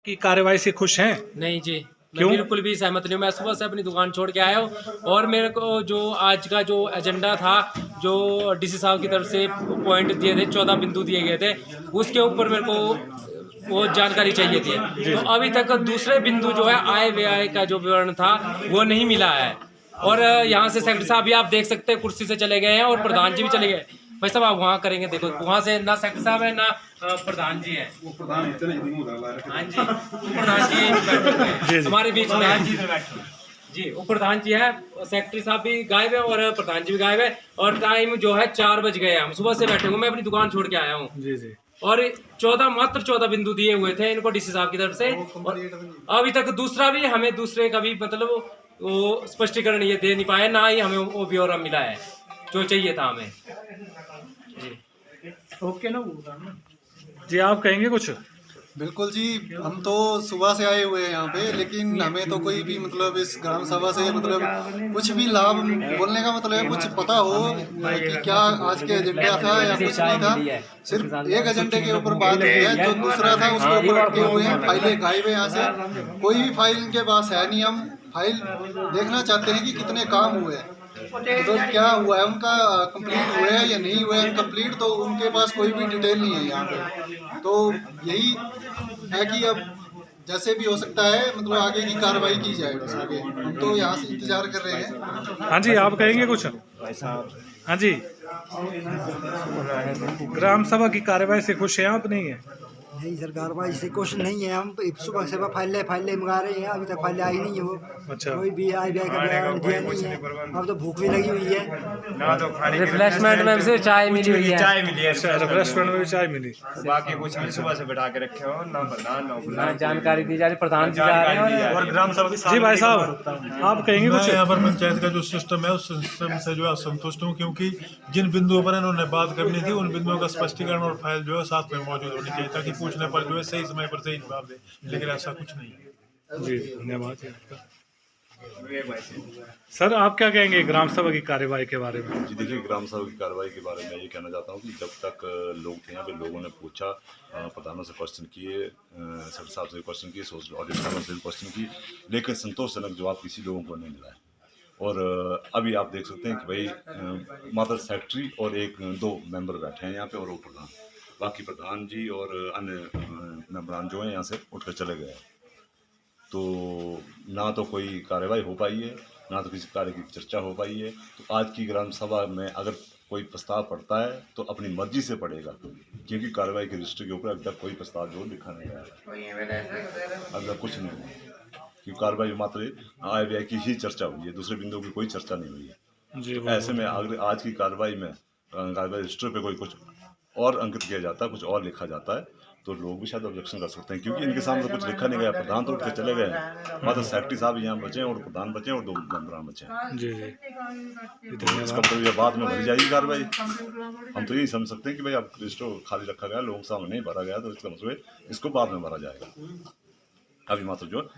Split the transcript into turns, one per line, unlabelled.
की कार्रवाई से खुश हैं?
नहीं जी, मैं
क्यों?
बिल्कुल भी सहमत नहीं हूँ। मैं सुबह से अपनी दुकान छोड़ के आया हूँ और मेरे को जो आज का जो एजेंडा था, जो डीसी साहब की तरफ से पॉइंट दिए थे, 14 बिंदु दिए गए थे, उसके ऊपर मेरे को वो जानकारी चाहिए थी। तो अभी तक दूसरे बिंदु जो है आय व्यय का जो विवरण था वो नहीं मिला है। और यहाँ से सेक्रेटरी साहब भी आप देख सकते हैं कुर्सी से चले गए हैं और प्रधान जी भी चले गए। भाई साहब आप वहाँ करेंगे, देखो वहाँ से ना सेक्रेटरी साहब है ना प्रधान जी है।
वो प्रधान इतने ही नहीं
हाँ जी, प्रधान जी बैठे हुए हैं हमारे बीच में। जी वो प्रधान जी है, सेक्रेटरी साहब भी गायब है और प्रधान जी भी गायब है। और टाइम जो है 4 बज गए हैं, हम सुबह से बैठे हुए, मैं अपनी दुकान छोड़ के आया हूँ।
जी जी।
और 14 मात्र 14 बिंदु दिए हुए थे इनको डीसी साहब की तरफ से, और अभी तक दूसरा भी हमें दूसरे का भी मतलब वो स्पष्टीकरण ये दे नहीं पाए, ना ही हमें वो ब्यौरा मिला है जो चाहिए था हमें। जी
ओके ना जी, आप कहेंगे कुछ?
बिल्कुल जी, हम तो सुबह से आए हुए हैं यहाँ पे, लेकिन हमें तो कोई भी मतलब इस ग्राम सभा से मतलब कुछ भी लाभ बोलने का मतलब है कुछ पता हो कि क्या आज के एजेंडा था या कुछ नहीं था। सिर्फ एक एजेंडे के ऊपर बात हुई है, जो दूसरा था उसके ऊपर अटके हुए हैं। फाइलें गायब है यहाँ से, कोई भी फाइल इनके पास है नहीं। हम फाइल देखना चाहते हैं कि कितने काम हुए हैं, तो क्या हुआ है उनका, कंप्लीट हुए हैं या नहीं हुए हैं कंप्लीट, तो उनके पास कोई भी डिटेल नहीं है यहाँ पे। तो यही है कि अब जैसे भी हो सकता है मतलब आगे की कार्रवाई की जाए, बस आगे हम तो यहाँ से इंतजार कर रहे हैं।
हाँ जी, आप कहेंगे कुछ? हाँ जी, ग्राम सभा की कार्रवाई से खुश हैं आप? नहीं है?
नहीं सर, कार्रवाई से कुछ नहीं है। हम सुबह से फाइलें मंगा रहे हैं, अभी तक फाइलें आई नहीं हो।
अच्छा।
कोई भी आई का बयान दिया नहीं है। अब तो भूख भी लगी हुई है।
रिफ्रेशमेंट में से चाय मिली हुई है।
चाय मिली है,
अच्छा, रिफ्रेशमेंट में भी चाय मिली।
बाकी कुछ नहीं सुबह से बैठा के रखे हो ना प्रधान ना
हाँ,
उपधान।
जानकारी दी जा रही, प्रधान जी जा रहे हैं और
ग्राम सभा
जी भाई साहब, आप कहेंगे
मैं
कुछ?
यहाँ पर पंचायत का जो सिस्टम है उस सिस्टम से जो है असंतुष्ट हूँ, क्योंकि जिन बिंदुओं पर इन्होंने बात करनी थी उन बिंदुओं का स्पष्टीकरण और फाइल जो है साथ में मौजूद होनी चाहिए, ताकि पूछने पर जो है सही समय पर सही जवाब दे, लेकिन ऐसा कुछ नहीं है।
जी धन्यवाद आपका। सर आप क्या कहेंगे ग्राम सभा की कार्यवाही के बारे में?
जी देखिए, ग्राम सभा की कार्रवाई के बारे में ये कहना चाहता हूँ कि जब तक लोग थे यहाँ पे, लोगों ने पूछा, प्रधानों से क्वेश्चन किए, सर साहब से क्वेश्चन किए, सोशल ऑडिट साहब से क्वेश्चन किए, लेकिन संतोषजनक जवाब किसी लोगों को नहीं मिला है। और अभी आप देख सकते हैं कि भाई मात्र सेक्रेटरी और दो मेंबर बैठे हैं यहाँ पे और वो प्रधान, बाकी प्रधान जी और अन्य मेंबरान जो हैं यहाँ से उठ कर चले गए। तो ना तो कोई कार्रवाई हो पाई है, ना तो किसी कार्य की चर्चा हो पाई है। तो आज की ग्राम सभा में अगर कोई प्रस्ताव पड़ता है तो अपनी मर्जी से पड़ेगा, क्योंकि कार्रवाई के रजिस्टर के ऊपर अभी तक कोई प्रस्ताव जो लिखा नहीं गया है, अभी तक कुछ नहीं हुआ, क्योंकि कार्रवाई मात्र आय व्यय की ही चर्चा हुई है, दूसरे बिंदुओं की कोई चर्चा नहीं हुई है।
जी
तो ऐसे में अगर आज की कार्रवाई में कार्रवाई रजिस्टर पे कोई कुछ और अंकित किया जाता है, कुछ और लिखा जाता है, तो लोग भी शायद ऑब्जेक्शन कर सकते हैं, क्योंकि इनके सामने कुछ लिखा नहीं गया। प्रधान तो उठ के चले गए हैं, मात्र सेक्रेटरी साहब यहाँ बचे हैं और प्रधान बचे हैं और दो मेंबरान बचे हैं।
जी जी,
इसका मतलब ये बाद में भरी जाएगी कार्रवाई। हम तो यही समझ सकते हैं कि भाई अब रजिस्टर खाली रखा गया, लोगों के सामने नहीं भरा गया, तो इसका मतलब इसको बाद में भरा जाएगा। अभी मात्र जो